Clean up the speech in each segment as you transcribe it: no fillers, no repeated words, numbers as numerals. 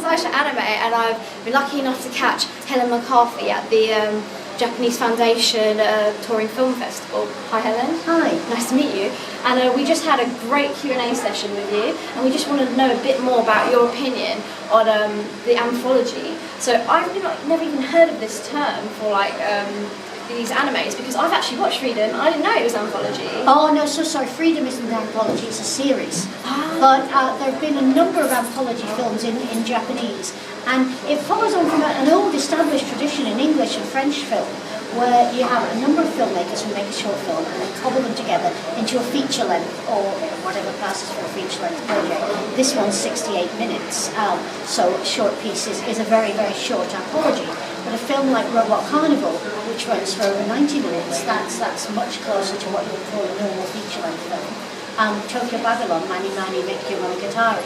Aisha Anime, and I've been lucky enough to catch Helen McCarthy at the Jpan Foundation Touring Film Festival. Hi Helen. Hi. Nice to meet you. And we just had a great Q&A session with you, and we just wanted to know a bit more about your opinion on the anthology. So I've never even heard of this term for these animes, because I've actually watched Freedom. I didn't know it was anthology. Oh no, so sorry, Freedom isn't an anthology, it's a series. But there have been a number of anthology films in Japanese, and it follows on from an old established tradition in English and French film, where you have a number of filmmakers who make a short film and they cobble them together into a feature length, or whatever passes for a feature length project. This one's 68 minutes, so a short piece is a very, very short anthology. But a film like Robot Carnival, which runs for over 90 minutes, that's much closer to what you would call a normal feature length film. Tokyo Babylon, Mani Mani Mikyo Monogatari,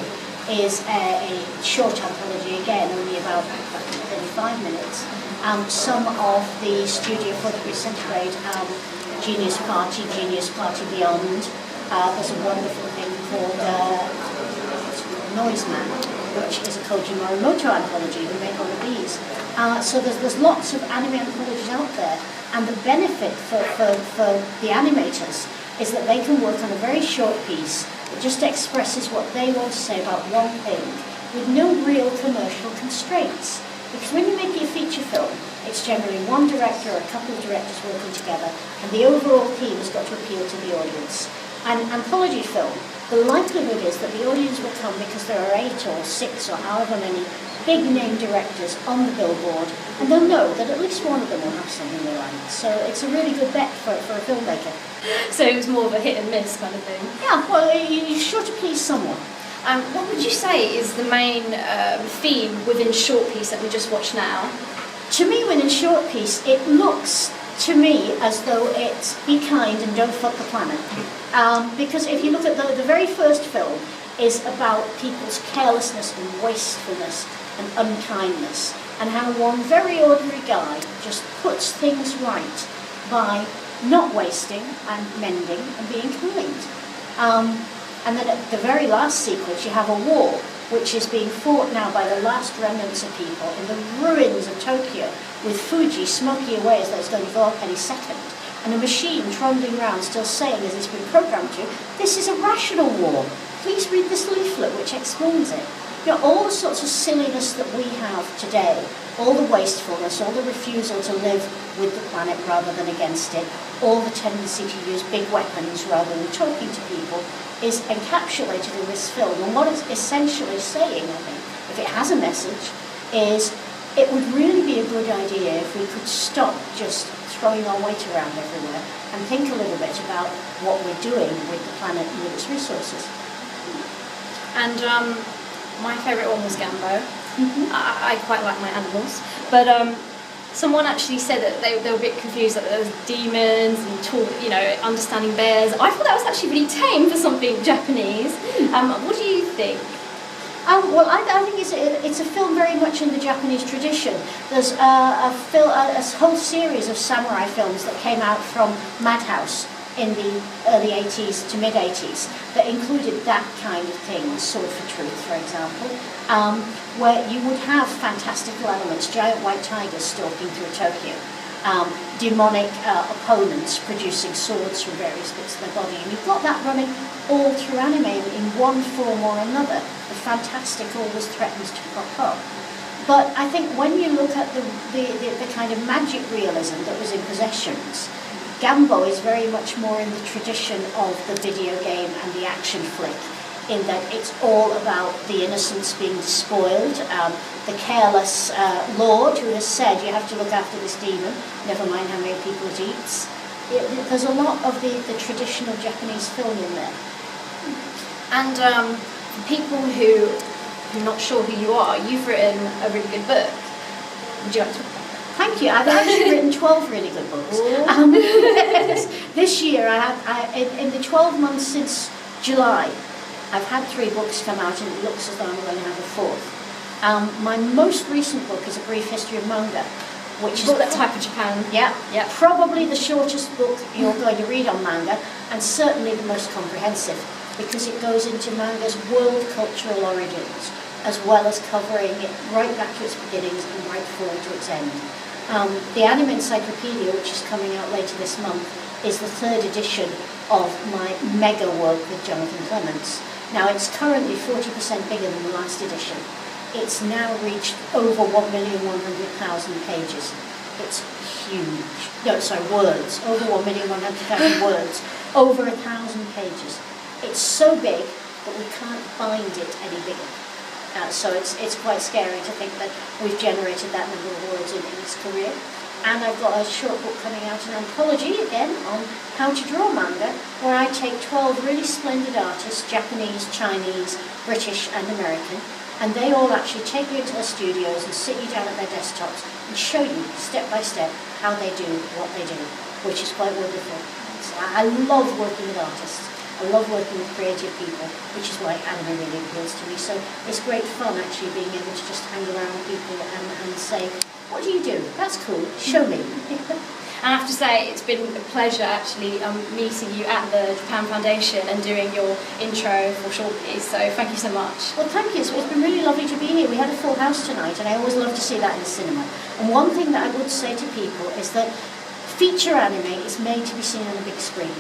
is a short anthology, again, only about 35 minutes. Some of the Studio 43 Centigrade, Genius Party Beyond. There's a wonderful thing called Noise Man, which is a Koji Morimoto anthology who made one of these. So there's lots of anime anthologies out there, and the benefit for the animators is that they can work on a very short piece that just expresses what they want to say about one thing with no real commercial constraints. Because when you make a feature film, it's generally one director or a couple of directors working together, and the overall theme has got to appeal to the audience. And anthology film, the likelihood is that the audience will come because there are 8 or 6 or however many big name directors on the billboard, and they'll know that at least one of them will have something they like. So it's a really good bet for a filmmaker. So it was more of a hit and miss kind of thing? Yeah, well, you're sure to please someone. What would you say is the main theme within Short Piece that we just watched now? To me, within Short Piece, it looks to me as though it's be kind and don't fuck the planet. Because if you look at the very first film, is about people's carelessness and wastefulness and unkindness, and how one very ordinary guy just puts things right by not wasting and mending and being kind. And then at the very last sequence, you have a war which is being fought now by the last remnants of people in the ruins of Tokyo, with Fuji smoking away as though it's going to go up any second, and a machine trundling around still saying, as it's been programmed to, this is a rational war. Please read this leaflet which explains it. You know, all the sorts of silliness that we have today, all the wastefulness, all the refusal to live with the planet rather than against it, all the tendency to use big weapons rather than talking to people, is encapsulated in this film. And what it's essentially saying, I think, if it has a message, is it would really be a good idea if we could stop just throwing our weight around everywhere and think a little bit about what we're doing with the planet and with its resources. And my favourite one was Gambo. Mm-hmm. I quite like my animals, but someone actually said that they were a bit confused that there was demons and understanding bears. I thought that was actually really tame for something Japanese. What do you think? Well, I think it's a film very much in the Japanese tradition. There's a whole series of samurai films that came out from Madhouse in the early 80s to mid 80s that included that kind of thing, Sword for Truth, for example, where you would have fantastical elements, giant white tigers stalking through Tokyo, demonic opponents producing swords from various bits of their body, and you've got that running all through anime in one form or another. The fantastic always threatens to crop up. But I think when you look at the kind of magic realism that was in Possessions, Gambo is very much more in the tradition of the video game and the action flick, in that it's all about the innocents being despoiled, the careless lord who has said you have to look after this demon, never mind how many people it eats. There's a lot of the traditional Japanese film in there. And for people who are not sure who you are, you've written a really good book. Would you like to talk about that? Thank you. I've actually written 12 really good books. This year, in the 12 months since July, I've had 3 books come out, and it looks as though I'm going to have a 4th. My most recent book is A Brief History of Manga, which is that type of Japan. Yeah, probably the shortest book you're going to read on manga, and certainly the most comprehensive, because it goes into manga's world cultural origins, as well as covering it right back to its beginnings and right forward to its end. The Anime Encyclopedia, which is coming out later this month, is the 3rd edition of my mega work with Jonathan Clements. Now, it's currently 40% bigger than the last edition. It's now reached over 1,100,000 pages. It's huge. No, sorry, words. Over 1,100,000 words. Over 1,000 pages. It's so big that we can't bind it any bigger. So it's quite scary to think that we've generated that number of words in its career. And I've got a short book coming out, an anthology again, on how to draw manga, where I take 12 really splendid artists, Japanese, Chinese, British and American, and they all actually take you into their studios and sit you down at their desktops and show you step by step how they do what they do, which is quite wonderful. So I love working with artists. I love working with creative people, which is why anime really appeals to me. So it's great fun actually being able to just hang around with people and say, what do you do? That's cool, show me. And I have to say, it's been a pleasure actually meeting you at the Jpan Foundation and doing your intro for Short Piece, so thank you so much. Well, thank you. It's been really lovely to be here. We had a full house tonight, and I always love to see that in the cinema. And one thing that I would say to people is that feature anime is made to be seen on a big screen.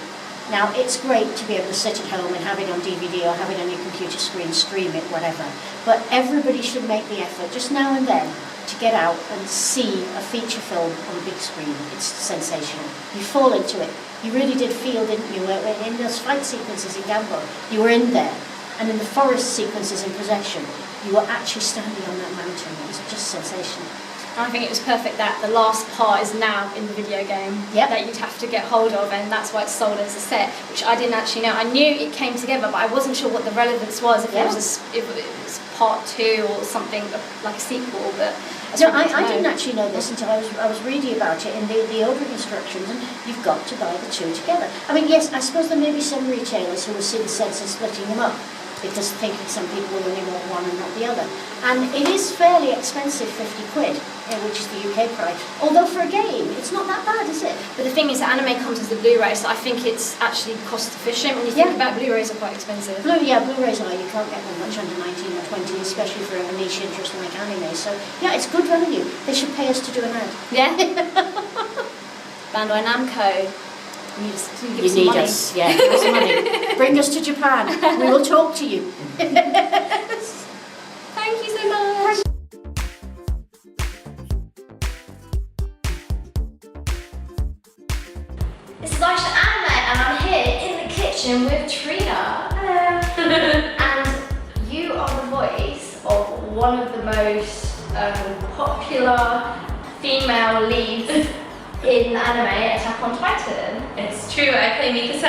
Now, it's great to be able to sit at home and have it on DVD or have it on your computer screen, stream it, whatever. But everybody should make the effort, just now and then, to get out and see a feature film on a big screen. It's sensational. You fall into it. You really did feel, didn't you, in those fight sequences in Gambo, you were in there. And in the forest sequences in Possession, you were actually standing on that mountain. It was just sensational. And I think it was perfect that the last part is now in the video game that you'd have to get hold of, and that's why it's sold as a set, which I didn't actually know. I knew it came together, but I wasn't sure what the relevance was, if it was part 2 or something like a sequel. But no, I didn't actually know this until I was reading about it in the ordering instructions, and you've got to buy the 2 together. I mean, yes, I suppose there may be some retailers who will see the sense in splitting them up, because thinking some people will only want one and not the other. And it is fairly expensive, 50 quid, which is the UK price. Although for a game, it's not that bad, is it? But the thing is, that anime comes as a Blu-ray, so I think it's actually cost efficient. When you think about Blu-rays are quite expensive. Blu-rays are. You can't get them much under 19 or 20, especially for a niche interest like anime. So yeah, it's good value. They should pay us to do an ad. Yeah. Bandai Namco. You need us, yeah, give us money. Bring us to Japan. We will talk to you. Thank you so much. This is Aisha Anime, and I'm here in the kitchen with Trina. Hello. And you are the voice of one of the most popular female leads in anime, Attack on Titan. It's true, I play Mikasa